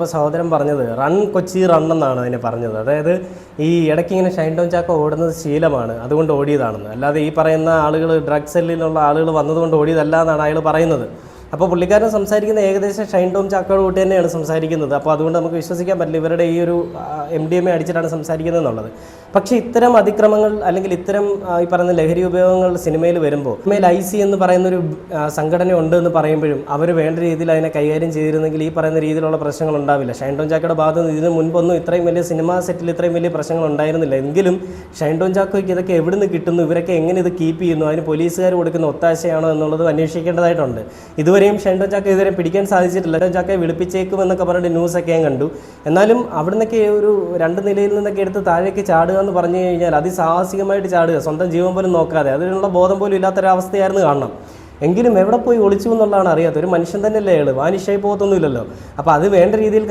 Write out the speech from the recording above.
ഇപ്പോൾ സഹോദരൻ പറഞ്ഞത് റൺ കൊച്ചി റൺ എന്നാണ് അതിനെ പറഞ്ഞത്. അതായത് ഈ ഇടയ്ക്ക് ഇങ്ങനെ ഷൈൻ ടോം ചാക്കോ ഓടുന്നത് ശീലമാണ്, അതുകൊണ്ട് ഓടിയതാണെന്ന്. അല്ലാതെ ഈ പറയുന്ന ആളുകൾ ഡ്രഗ് സെല്ലിലുള്ള ആളുകൾ വന്നതുകൊണ്ട് ഓടിയതല്ല എന്നാണ് അയാൾ പറയുന്നത്. അപ്പോൾ പുള്ളിക്കാരൻ സംസാരിക്കുന്ന ഏകദേശം ഷൈൻ ടോം ചാക്കോയുടെ കൂട്ടി തന്നെയാണ് സംസാരിക്കുന്നത്. അപ്പോൾ അതുകൊണ്ട് നമുക്ക് വിശ്വസിക്കാൻ പറ്റില്ല ഇവരുടെ ഈ ഒരു MDMA അടിച്ചിട്ടാണ് സംസാരിക്കുന്നത് എന്നുള്ളത്. പക്ഷേ ഇത്തരം അതിക്രമങ്ങൾ അല്ലെങ്കിൽ ഇത്തരം ഈ പറയുന്ന ലഹരി ഉപയോഗങ്ങൾ സിനിമയിൽ വരുമ്പോൾ സിനിമയിൽ IC എന്ന് പറയുന്നൊരു സംഘടന ഉണ്ട് എന്ന് പറയുമ്പോഴും അവർ വേണ്ട രീതിയിൽ അതിനെ കൈകാര്യം ചെയ്തിരുന്നെങ്കിൽ ഈ പറയുന്ന രീതിയിലുള്ള പ്രശ്നങ്ങൾ ഉണ്ടാവില്ല. ഷൈൻ ടോം ചാക്കോയുടെ ഭാഗത്ത് നിന്ന് ഇതിന് മുൻപൊന്നും ഇത്രയും വലിയ സിനിമാ സെറ്റിൽ ഇത്രയും വലിയ പ്രശ്നങ്ങൾ ഉണ്ടായിരുന്നില്ല. എങ്കിലും ഷൈൻ ടോം ചാക്കോയ്ക്ക് ഇതൊക്കെ എവിടെ നിന്ന് കിട്ടുന്നു, ഇവരൊക്കെ എങ്ങനെ ഇത് കീപ്പ് ചെയ്യുന്നു, അതിന് പോലീസുകാർ കൊടുക്കുന്ന ഒത്താശയാണോ എന്നുള്ളത് അന്വേഷിക്കേണ്ടതായിട്ടുണ്ട്. ഇതുവരെയും ഷൈൻ ടോം ചാക്കോ ഇതുവരെ പിടിക്കാൻ സാധിച്ചിട്ടില്ല. ഷൈൻ ടോം ചാക്കോയെ വിളിപ്പിച്ചേക്കുമെന്നൊക്കെ പറഞ്ഞിട്ട് ന്യൂസൊക്കെ ഞാൻ കണ്ടു. എന്നാലും അവിടെ നിന്നൊക്കെ ഒരു 2 നിലയിൽ നിന്നൊക്കെ എടുത്ത് താഴേക്ക് ചാടുക എന്ന് പറഞ്ഞു കഴിഞ്ഞാൽ അതിസാഹസികമായിട്ട് ചാടുക, സ്വന്തം ജീവൻ പോലും നോക്കാതെ, അതിനുള്ള ബോധം പോലും ഇല്ലാത്തൊരവസ്ഥയായിരുന്നു കാണണം. എങ്കിലും എവിടെ പോയി ഒളിച്ചു എന്നുള്ളതാണ് അറിയാത്ത ഒരു മനുഷ്യൻ തന്നെയല്ലേ അയാൾ, വാനിഷായി പോകത്തൊന്നുമില്ലല്ലോ. അപ്പോൾ അത് വേണ്ട രീതിയിൽ